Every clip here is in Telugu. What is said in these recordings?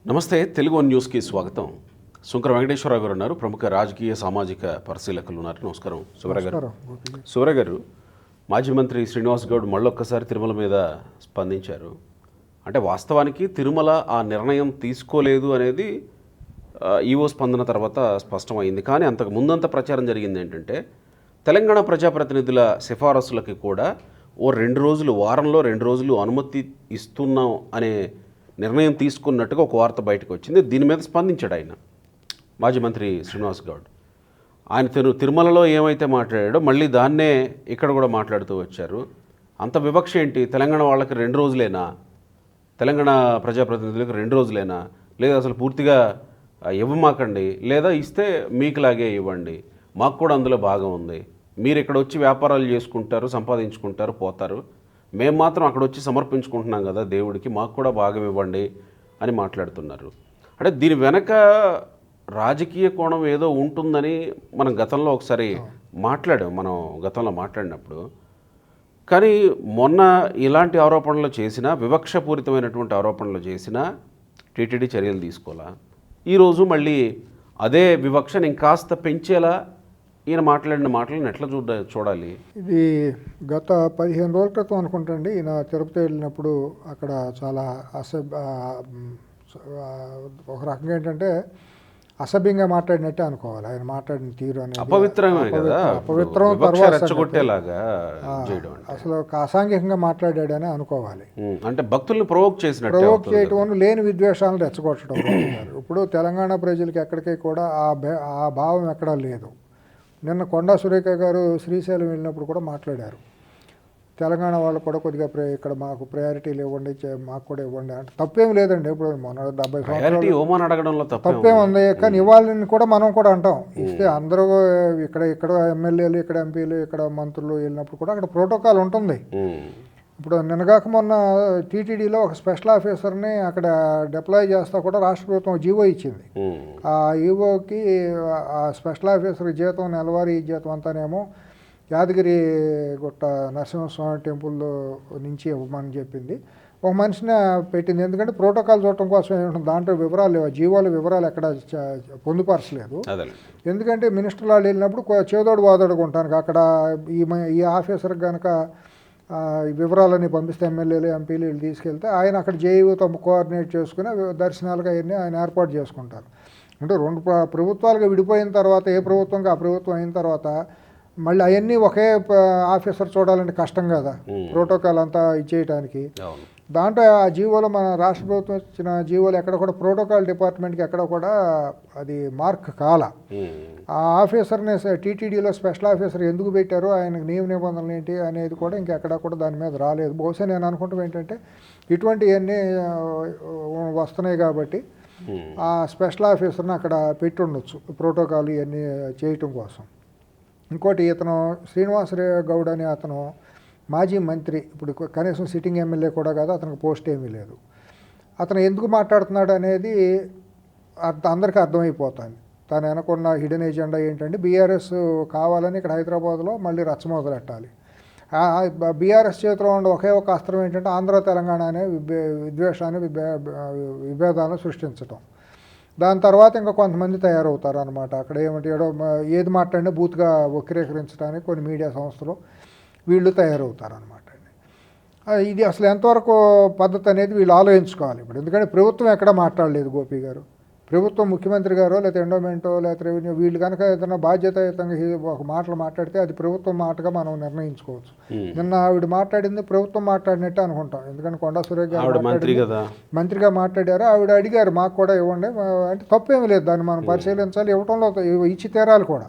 నమస్తే, తెలుగు వన్ న్యూస్కి స్వాగతం. శుంకర వెంకటేశ్వరరావు గారు ఉన్నారు, ప్రముఖ రాజకీయ సామాజిక పరిశీలకులు ఉన్నారు. నమస్కారం శివరావు గారు. శివరావు గారు, మాజీ మంత్రి శ్రీనివాస్ గౌడ్ మళ్ళొక్కసారి తిరుమల మీద స్పందించారు. అంటే వాస్తవానికి తిరుమల ఆ నిర్ణయం తీసుకోలేదు అనేది ఈవో స్పందన తర్వాత స్పష్టమైంది. కానీ అంతకు ముందంత ప్రచారం జరిగింది ఏంటంటే తెలంగాణ ప్రజాప్రతినిధుల సిఫారసులకి కూడా ఓ 2 రోజులు, వారంలో 2 రోజులు అనుమతి ఇస్తున్నాం అనే నిర్ణయం తీసుకున్నట్టుగా ఒక వార్త బయటకు వచ్చింది. దీని మీద స్పందించాడు ఆయన, మాజీ మంత్రి శ్రీనివాస్ గౌడ్. ఆయన తిరుమలలో ఏమైతే మాట్లాడాడో మళ్ళీ దాన్నే ఇక్కడ కూడా మాట్లాడుతూ వచ్చారు. అంత వివక్ష ఏంటి? తెలంగాణ వాళ్ళకి 2 రోజులేనా? తెలంగాణ ప్రజాప్రతినిధులకు 2 రోజులేనా? లేదా అసలు పూర్తిగా ఇవ్వమాకండి, లేదా ఇస్తే మీకులాగే ఇవ్వండి, మాకు కూడా అందులో భాగం ఉంది. మీరు ఇక్కడ వచ్చి వ్యాపారాలు చేసుకుంటారు, సంపాదించుకుంటారు, పోతారు. మేము మాత్రం అక్కడ వచ్చి సమర్పించుకుంటున్నాం కదా దేవుడికి, మాకు కూడా భాగం ఇవ్వండి అని మాట్లాడుతున్నారు. అంటే దీని వెనక రాజకీయ కోణం ఏదో ఉంటుందని మనం గతంలో ఒకసారి గతంలో మాట్లాడినప్పుడు. కానీ మొన్న ఇలాంటి ఆరోపణలు చేసినా, వివక్షపూరితమైనటువంటి ఆరోపణలు చేసినా టీటీడీ చర్యలు తీసుకోవాలా. ఈరోజు మళ్ళీ అదే వివక్షను ఇంకాస్త పెంచేలా ఈయన మాట్లాడిన మాటలను ఎట్లా చూడాలి? ఇది గత 15 రోజుల క్రితం అనుకుంటండి, ఈయన తిరుపతి వెళ్ళినప్పుడు అక్కడ చాలా ఒక రకంగా ఏంటంటే అసభ్యంగా మాట్లాడినట్టే అనుకోవాలి. ఆయన మాట్లాడిన తీరు అనేది అపవిత్రం, అసలు అసాంఘికంగా మాట్లాడాడని అనుకోవాలి. అంటే భక్తుల్ని ప్రొవోక్ చేయటం, లేని విద్వేషాలను రెచ్చగొట్టడం. ఇప్పుడు తెలంగాణ ప్రజలకి ఎక్కడికి కూడా ఆ భావం ఎక్కడా లేదు. నిన్న కొండా సురేఖ గారు శ్రీశైలం వెళ్ళినప్పుడు కూడా మాట్లాడారు. తెలంగాణ వాళ్ళు కూడా కొద్దిగా ఇక్కడ మాకు ప్రయారిటీలు ఇవ్వండి, మాకు కూడా ఇవ్వండి అంటే తప్పేం లేదండి. ఇప్పుడు మన 70 సంవత్సరాలు తప్పేం ఉంది, కానీ ఇవ్వాలని కూడా మనం కూడా అంటాం. ఇస్తే అందరూ ఇక్కడ ఎమ్మెల్యేలు, ఇక్కడ ఎంపీలు, ఇక్కడ మంత్రులు వెళ్ళినప్పుడు కూడా అక్కడ ప్రోటోకాల్ ఉంటుంది. ఇప్పుడు నిన్నగాక మొన్న టీటీడీలో ఒక స్పెషల్ ఆఫీసర్ని అక్కడ డిప్లాయ్ చేస్తా కూడా రాష్ట్ర ప్రభుత్వం జీవో ఇచ్చింది. ఆ ఈవోకి ఆ స్పెషల్ ఆఫీసర్ జీతం, నెలవారీ జీతం అంతానేమో యాదగిరి గుట్ట నరసింహస్వామి టెంపుల్ నుంచి ఇవ్వమని చెప్పింది. ఒక మనిషిని పెట్టింది. ఎందుకంటే ప్రోటోకాల్ చూడటం కోసం ఏముంటుంది, దాంట్లో వివరాలు లేవు, జీవోల వివరాలు ఎక్కడ పొందుపరచలేదు. ఎందుకంటే మినిస్టర్ వాళ్ళు వెళ్ళినప్పుడు చేదోడు వాదోడుకుంటానికి అక్కడ ఈ ఆఫీసర్కి కనుక వివరాలని పంపిస్తే ఎమ్మెల్యేలు, ఎంపీలు వీళ్ళు తీసుకెళ్తే ఆయన అక్కడ జేఈఓతో కోఆర్డినేట్ చేసుకుని దర్శనాలుగా అవన్నీ ఆయన ఏర్పాటు చేసుకుంటారు. అంటే 2 ప్రభుత్వాలుగా విడిపోయిన తర్వాత, ఏ ప్రభుత్వంగా ఆ ప్రభుత్వం అయిన తర్వాత మళ్ళీ అవన్నీ ఒకే ఆఫీసర్ చూడాలంటే కష్టం కదా, ప్రోటోకాల్ అంతా ఇచ్చేయటానికి. దాంట్లో ఆ జీవోలో మన రాష్ట్ర ప్రభుత్వం ఇచ్చిన జీవోలు ఎక్కడ కూడా ప్రోటోకాల్ డిపార్ట్మెంట్కి ఎక్కడ కూడా అది మార్క్ కాల. ఆ ఆఫీసర్ని టీటీడీలో స్పెషల్ ఆఫీసర్ ఎందుకు పెట్టారో, ఆయనకు నియమ నిబంధనలు ఏంటి అనేది కూడా ఇంకెక్కడా కూడా దాని మీద రాలేదు. బహుశా నేను అనుకుంటాం ఏంటంటే ఇటువంటివన్నీ వస్తున్నాయి కాబట్టి ఆ స్పెషల్ ఆఫీసర్ని అక్కడ పెట్టి ఉండొచ్చు, ప్రోటోకాల్ ఇవన్నీ చేయటం కోసం. ఇంకోటి, ఇతను శ్రీనివాస్ గౌడ్ అనే అతను మాజీ మంత్రి, ఇప్పుడు కనీసం సిట్టింగ్ ఎమ్మెల్యే కూడా కాదు, అతనికి పోస్ట్ ఏమీ లేదు. అతను ఎందుకు మాట్లాడుతున్నాడు అనేది అందరికీ అర్థమైపోతుంది. తను అనుకున్న హిడెన్ ఎజెండా ఏంటంటే బీఆర్ఎస్ కావాలని ఇక్కడ హైదరాబాద్లో మళ్ళీ రచ్చ మొదలెట్టాలి. బీఆర్ఎస్ చేతిలో ఉండే ఒకే ఒక అస్త్రం ఏంటంటే ఆంధ్ర తెలంగాణ అనే విద్వేషాన్ని, విభేదాలను సృష్టించడం. దాని తర్వాత ఇంకా కొంతమంది తయారవుతారు అనమాట. అక్కడ ఏది మాట్లాడినా బూత్గా వక్రీకరించడానికి కొన్ని మీడియా సంస్థలు వీళ్ళు తయారవుతారనమాట. ఇది అసలు ఎంతవరకు పద్ధతి అనేది వీళ్ళు ఆలోచించుకోవాలి ఇప్పుడు. ఎందుకంటే ప్రభుత్వం ఎక్కడ మాట్లాడలేదు గోపి గారు. ప్రభుత్వం, ముఖ్యమంత్రి గారో లేకపోతే ఎండోమెంటో లేకపోతే రెవెన్యూ వీళ్ళు కనుక ఏదైనా బాధ్యతాయుతంగా ఒక మాటలు మాట్లాడితే అది ప్రభుత్వం మాటగా మనం నిర్ణయించుకోవచ్చు. నిన్న ఆవిడ మాట్లాడింది ప్రభుత్వం మాట్లాడినట్టే అనుకుంటాం. ఎందుకంటే కొండా సురేఖ గారు మంత్రిగా మాట్లాడారు. ఆవిడ అడిగారు మాకు కూడా ఇవ్వండి అంటే తప్పేమీ లేదు, దాన్ని మనం పరిశీలించాలి, ఇవ్వటంలో ఇచ్చి తీరాలి కూడా.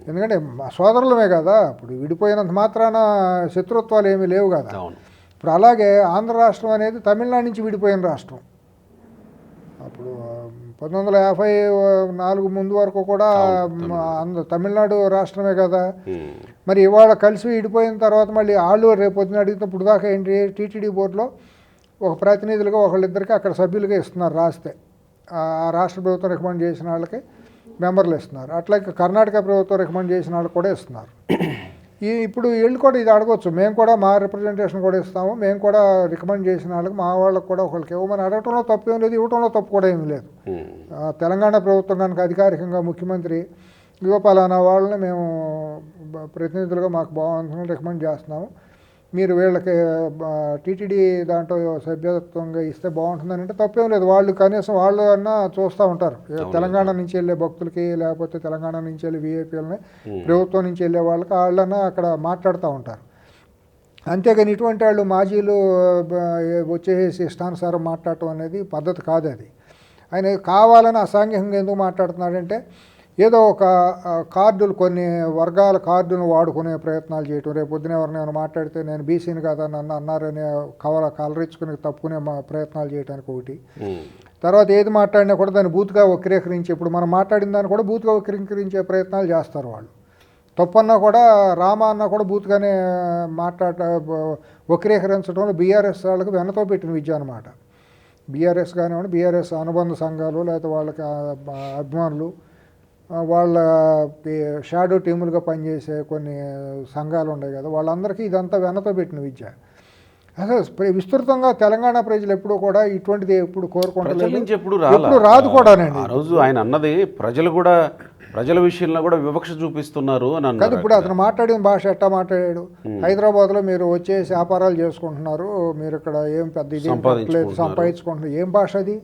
ఎందుకంటే మా సోదరులమే కదా, ఇప్పుడు విడిపోయినంత మాత్రాన శత్రుత్వాలు ఏమీ లేవు కదా. ఇప్పుడు అలాగే ఆంధ్ర రాష్ట్రం అనేది తమిళనాడు నుంచి విడిపోయిన రాష్ట్రం. అప్పుడు 1954 ముందు వరకు కూడా తమిళనాడు రాష్ట్రమే కదా. మరి ఇవాళ కలిసి విడిపోయిన తర్వాత మళ్ళీ వాళ్ళు రేపు పొద్దున అడిగినప్పుడు దాకా ఏంటి, టీటీడీ బోర్డులో ఒక ప్రతినిధులుగా ఒకళ్ళిద్దరికి అక్కడ సభ్యులుగా ఇస్తున్నారు రాస్తే. ఆ రాష్ట్ర ప్రభుత్వం రికమెండ్ చేసిన వాళ్ళకి మెంబర్లు ఇస్తున్నారు. అట్లాగే కర్ణాటక ప్రభుత్వం రికమెండ్ చేసిన వాళ్ళకి కూడా ఇస్తున్నారు. ఇప్పుడు వీళ్ళు కూడా ఇది అడగవచ్చు, మేము కూడా మా రిప్రజెంటేషన్ కూడా ఇస్తాము, మేము కూడా రికమెండ్ చేసిన వాళ్ళకి మా వాళ్ళకి కూడా ఒకరికి ఇవ్వమని అడగటంలో తప్పు ఏం లేదు, ఇవ్వటంలో తప్పు కూడా ఏమీ లేదు. తెలంగాణ ప్రభుత్వం కనుక అధికారికంగా ముఖ్యమంత్రి ఇవ్వ పలానా వాళ్ళని మేము ప్రతినిధులుగా మాకు బాగుంటుందని రికమెండ్ చేస్తున్నాము, మీరు వీళ్ళకి టీటీడీ దాంట్లో సభ్యత్వంగా ఇస్తే బాగుంటుందని అంటే తప్పేం లేదు. వాళ్ళు కనీసం వాళ్ళు అన్నా చూస్తూ ఉంటారు, తెలంగాణ నుంచి వెళ్ళే భక్తులకి లేకపోతే తెలంగాణ నుంచి వెళ్ళే వీఐపీలని ప్రభుత్వం నుంచి వెళ్ళే వాళ్ళకి వాళ్ళన్నా అక్కడ మాట్లాడుతూ ఉంటారు. అంతేగాని ఇటువంటి వాళ్ళు మాజీలు వచ్చేసి ఇష్టానుసారం మాట్లాడటం అనేది పద్ధతి కాదు. అది ఆయన కావాలని అసాంఘికంగా ఎందుకు మాట్లాడుతున్నాడంటే ఏదో ఒక కార్డులు, కొన్ని వర్గాల కార్డును వాడుకునే ప్రయత్నాలు చేయటం, రేపు పొద్దున ఎవరినైనా మాట్లాడితే నేను బీసీని కదా నన్ను అన్నారనే కలరించుకుని తప్పుకునే ప్రయత్నాలు చేయడానికి ఒకటి. తర్వాత ఏది మాట్లాడినా కూడా దాన్ని బూత్గా వక్రీకరించి, ఇప్పుడు మనం మాట్లాడిన దాన్ని కూడా బూత్గా వక్రీకరించే ప్రయత్నాలు చేస్తారు వాళ్ళు. తప్పన్నా కూడా రామ అన్నా కూడా బూత్గానే వక్రీకరించడంలో బీఆర్ఎస్ వాళ్ళకి వెనతో పెట్టిన విద్య అనమాట. బీఆర్ఎస్ కానివ్వండి, బీఆర్ఎస్ అనుబంధ సంఘాలు లేకపోతే వాళ్ళకి అభిమానులు, వాళ్ళ షాడో టీములుగా పనిచేసే కొన్ని సంఘాలు ఉన్నాయి కదా, వాళ్ళందరికీ ఇదంతా వెనతో పెట్టిన విద్య. అసలు విస్తృతంగా తెలంగాణ ప్రజలు ఎప్పుడూ కూడా ఇటువంటిది ఎప్పుడు కోరుకుంటలేదు, ఎప్పుడు రాదు కూడానండి. ఆ రోజు ఆయన అన్నది ప్రజలు కూడా ప్రజల విషయంలో కూడా వివక్ష చూపిస్తున్నారు అని అన్నారు. కదా ఇప్పుడు అతను మాట్లాడిన భాష ఎట్టా మాట్లాడాడు, హైదరాబాద్లో మీరు వచ్చేసి వ్యాపారాలు చేసుకుంటున్నారు, మీరు ఇక్కడ ఏం పెద్ద ఇది సంపాదించుకుంటున్నారు, ఏం భాష అది?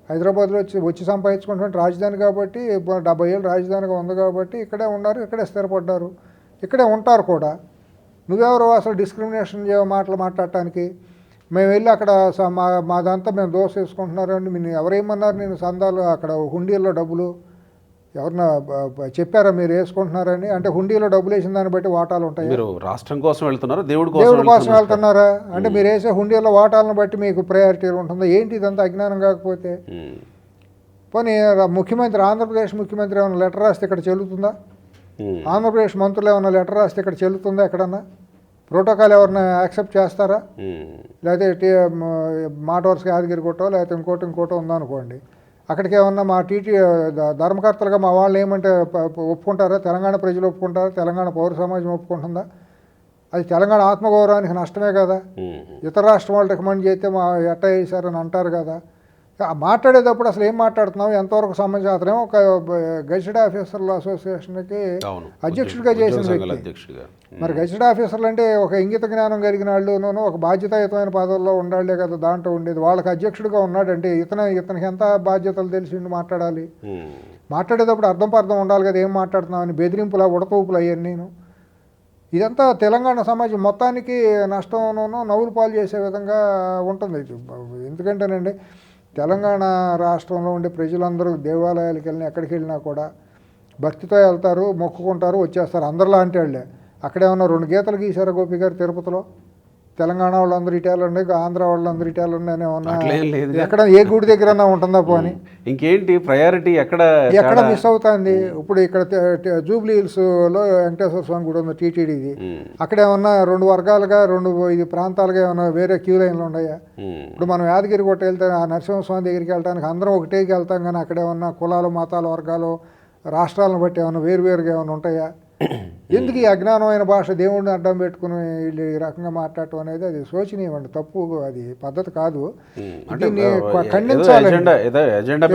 హైదరాబాద్లో వచ్చి సంపాదించుకుంటున్న రాజధాని కాబట్టి 70 ఏళ్ళు రాజధానిగా ఉంది కాబట్టి ఇక్కడే ఉన్నారు, ఇక్కడే స్థిరపడ్డారు, ఇక్కడే ఉంటారు కూడా. నువ్వెవరు అసలు డిస్క్రిమినేషన్ మాటలు మాట్లాడటానికి? మేము వెళ్ళి అక్కడ మాదంతా మేము దోశ వేసుకుంటున్నారు అండి, మీరు ఎవరేమన్నారు? నేను సందాలు అక్కడ హుండీల్లో డబ్బులు ఎవరన్నా చెప్పారా మీరు వేసుకుంటున్నారని? అంటే హుండీలో డబ్బులు వేసిన దాన్ని బట్టి వాటాలు ఉంటాయి. మీరు రాష్ట్రం కోసం వెళ్తున్నారా, దేవుడి కోసం వెళ్తున్నారా? అంటే మీరు వేసే హుండీలో వాటాలను బట్టి మీకు ప్రయారిటీ ఉంటుందా ఏంటి? ఇదంతా అజ్ఞానం కాకపోతే పోనీ ముఖ్యమంత్రి, ఆంధ్రప్రదేశ్ ముఖ్యమంత్రి ఏమైనా లెటర్ రాస్తే ఇక్కడ చెల్లుతుందా? ఆంధ్రప్రదేశ్ మంత్రులు ఏమైనా లెటర్ రాస్తే ఇక్కడ చెల్లుతుందా? ఎక్కడన్నా ప్రోటోకాల్ ఎవరైనా యాక్సెప్ట్ చేస్తారా? లేకపోతే మాట వరుసగా యాదగిరిగుట్టో లేకపోతే ఇంకోటో ఉందనుకోండి, అక్కడికి ఏమన్నా మా ధర్మకర్తలుగా మా వాళ్ళు ఏమంటే ఒప్పుకుంటారా? తెలంగాణ ప్రజలు ఒప్పుకుంటారా? తెలంగాణ పౌర సమాజం ఒప్పుకుంటుందా? అది తెలంగాణ ఆత్మగౌరవానికి నష్టమే కదా. ఇతర రాష్ట్రం వాళ్ళు రికమెండ్ చేస్తే మా ఎట్ట వేసారని అంటారు కదా. మాట్లాడేటప్పుడు అసలు ఏం మాట్లాడుతున్నావు, ఎంతవరకు సంబంధించి? అతనేమో ఒక గెజిటెడ్ ఆఫీసర్ల అసోసియేషన్కి అధ్యక్షుడిగా చేసిన వ్యక్తి. మరి గెజిటెడ్ ఆఫీసర్లు అంటే ఒక ఇంగిత జ్ఞానం కలిగిన వాళ్ళునూ ఒక బాధ్యతాయుతమైన పదవుల్లో ఉండాలే కదా దాంట్లో ఉండేది. వాళ్ళకి అధ్యక్షుడిగా ఉన్నాడంటే ఇతనికి ఎంత బాధ్యతలు తెలిసి మాట్లాడాలి? మాట్లాడేటప్పుడు అర్థం ఉండాలి కదా, ఏం మాట్లాడుతున్నామని. బెదిరింపులా ఉడతూపులు అవన్నీ. ఇదంతా తెలంగాణ సమాజం మొత్తానికి నష్టంను నవ్వులు పాలు చేసే విధంగా ఉంటుంది. ఎందుకంటేనండి తెలంగాణ రాష్ట్రంలో ఉండే ప్రజలందరూ దేవాలయాలకు వెళ్ళినా ఎక్కడికి వెళ్ళినా కూడా భక్తితో వెళ్తారు, మొక్కుకుంటారు, వచ్చేస్తారు. అందరిలాంటి వాళ్ళే. అక్కడేమన్నా 2 గీతలు గీశారా గోపి గారు తిరుపతిలో? తెలంగాణ వాళ్ళందరూ ఇటాలండి, ఆంధ్ర వాళ్ళందరూ ఇటాలండి అని ఏమన్నా ఎక్కడ ఏ గుడి దగ్గర ఉంటుందా పోని? ఇంకేంటి ప్రయారిటీ ఎక్కడ మిస్ అవుతుంది? ఇప్పుడు ఇక్కడ జూబ్లీ హిల్స్లో వెంకటేశ్వర స్వామి గుడి ఉంది, టీటీడీది. అక్కడ ఏమన్నా 2 వర్గాలుగా 2 ప్రాంతాలుగా ఏమన్నా వేరే క్యూ లైన్లు ఉన్నాయా? ఇప్పుడు మనం యాదగిరి గుట్ట వెళ్తే ఆ నరసింహస్వామి దగ్గరికి వెళ్ళడానికి అందరం ఒకటేకి వెళ్తాం, కానీ అక్కడ ఏమన్నా కులాలు, మతాలు, వర్గాలు, రాష్ట్రాలను బట్టి ఏమన్నా వేరువేరుగా ఏమైనా ఉంటాయా? ఎందుకు ఈ అజ్ఞానమైన భాష దేవుడిని అడ్డం పెట్టుకుని వీళ్ళు ఈ రకంగా మాట్లాడటం అనేది అది శోచనీయమండి, తప్పు, అది పద్ధతి కాదు. దీన్ని ఖండించాలండి,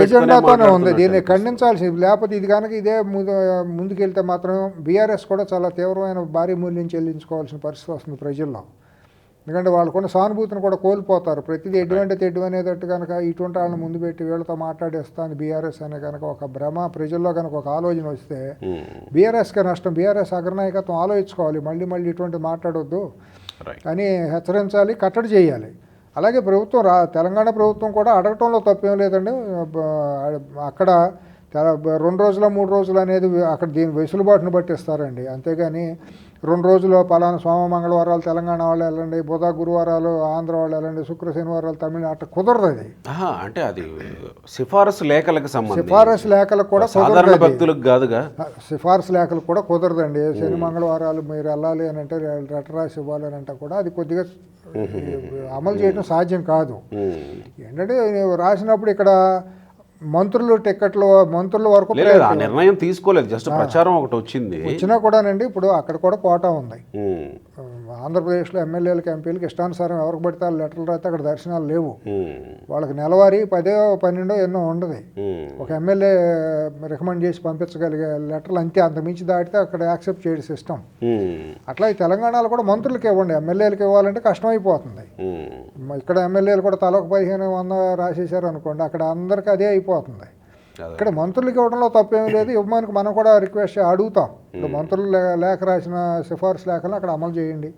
ఎజెండాతోనే ఉంది, దీన్ని ఖండించాల్సి. లేకపోతే ఇది కనుక ఇదే ముందుకెళ్తే మాత్రం బీఆర్ఎస్ కూడా చాలా తీవ్రమైన భారీ మూల్యం చెల్లించుకోవాల్సిన పరిస్థితి వస్తుంది ప్రజల్లో. ఎందుకంటే వాళ్ళకున్న సానుభూతిని కూడా కోల్పోతారు. ప్రతిదీ ఎటువంటి తెడ్డు అనేటట్టు కనుక ఇటువంటి వాళ్ళని ముందు పెట్టి వీళ్ళతో మాట్లాడేస్తాను బీఆర్ఎస్ అనే కనుక ఒక భ్రమ ప్రజల్లో కనుక ఒక ఆలోచన వస్తే బీఆర్ఎస్కే నష్టం. బీఆర్ఎస్ అగ్రనాయకత్వం ఆలోచించుకోవాలి, మళ్ళీ ఇటువంటి మాట్లాడొద్దు అని హెచ్చరించాలి, కట్టడి చేయాలి. అలాగే ప్రభుత్వం తెలంగాణ ప్రభుత్వం కూడా అడగటంలో తప్పేం లేదండి. అక్కడ 2 రోజుల 3 రోజులు అనేది అక్కడ దీని వెసులుబాటును బట్టి ఇస్తారండి. అంతేగాని 2 రోజులు పలానా సోమ మంగళవారాలు తెలంగాణ వాళ్ళు వెళ్ళండి, బుధ గురువారాలు ఆంధ్ర వాళ్ళు వెళ్ళండి, శుక్ర శనివారాలు తమిళ, అట్లా కుదరదు. అది అంటే అది సిఫారసు లేఖలకు సంబంధించి, సిఫారసు లేఖలకు కూడా సాధారణ భక్తులకు కాదుగా, సిఫారసు లేఖలకు కూడా కుదరదండి. శని మంగళవారాలు మీరు వెళ్ళాలి అని అంటే లెటర్ రాసి ఇవ్వాలి అని అంటే కూడా అది కొద్దిగా అమలు చేయడం సాధ్యం కాదు. ఏంటంటే రాసినప్పుడు ఇక్కడ మంత్రులు టిక్కెట్లు మంత్రుల వరకు లేదు ఆ నిర్ణయం తీసుకోలేదు, జస్ట్ ప్రచారం ఒకటి వచ్చింది. వచ్చినా కూడానండి ఇప్పుడు అక్కడ కూడా కోటా ఉంది. ఉమ్, ఆంధ్రప్రదేశ్లో ఎమ్మెల్యేలకు ఎంపీలకు ఇష్టానుసారం ఎవరికి పడితే వాళ్ళు లెటర్లు రాస్తే అక్కడ దర్శనాలు లేవు. ఉమ్, వాళ్ళకి నెలవారీ 10 12 ఎన్నో ఉండదు. ఉమ్, ఒక ఎమ్మెల్యే రికమెండ్ చేసి పంపించగలిగే లెటర్లు అంతే, అంతమించి దాటితే అక్కడ యాక్సెప్ట్ చేయడం సిస్టమ్. ఉమ్, అట్లా ఈ తెలంగాణలో కూడా మంత్రులకు ఇవ్వండి, ఎమ్మెల్యేలకు ఇవ్వాలంటే కష్టమైపోతుంది. ఉమ్, ఇక్కడ ఎమ్మెల్యేలు కూడా తలకు 1500 రాసేసారు అనుకోండి, అక్కడ అందరికీ అదే అయిపోతుంది. అదే. ఇక్కడ మంత్రులకి ఇవ్వడంలో తప్పేమీ లేదు, ఇవ్వడానికి మనం కూడా రిక్వెస్ట్ అడుగుతాం. ఇప్పుడు మంత్రులు లేఖ రాసిన సిఫార్సు లేఖలను అక్కడ అమలు చేయండి.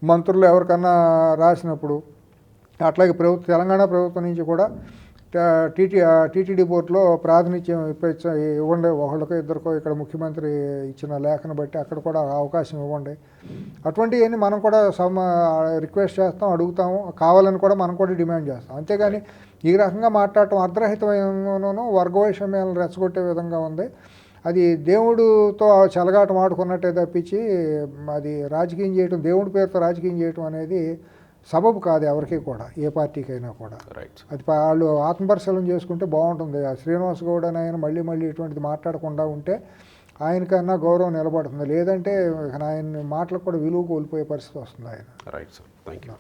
మంత్రులు ఎవరికన్నా రాసినప్పుడు అట్లాగే తెలంగాణ ప్రభుత్వం నుంచి కూడా టీటీడీ బోర్డులో ప్రాతినిధ్యం ఇవ్వండి, ఒకళ్ళకో ఇద్దరికో ఇక్కడ ముఖ్యమంత్రి ఇచ్చిన లేఖను బట్టి అక్కడ కూడా అవకాశం ఇవ్వండి. అటువంటివన్నీ మనం కూడా రిక్వెస్ట్ చేస్తాం, అడుగుతాము, కావాలని కూడా మనం కూడా డిమాండ్ చేస్తాం. అంతేగాని ఈ రకంగా మాట్లాడటం అర్ధరహితమైనను వర్గవైషమ్యాలను రెచ్చగొట్టే విధంగా ఉంది. అది దేవుడితో చెలగాటం ఆడుకున్నట్టే తప్పించి అది రాజకీయం చేయటం, దేవుడి పేరుతో రాజకీయం చేయటం అనేది సబబు కాదు ఎవరికి కూడా, ఏ పార్టీకైనా కూడా. రైట్. అది వాళ్ళు ఆత్మపరిశీలన చేసుకుంటే బాగుంటుంది. ఆ శ్రీనివాస్ గౌడ్ అని ఆయన మళ్ళీ ఇటువంటిది మాట్లాడకుండా ఉంటే ఆయనకన్నా గౌరవం నిలబడుతుంది. లేదంటే ఆయన మాటలకు కూడా విలువ కోల్పోయే పరిస్థితి వస్తుంది ఆయన. Right sir, thank you.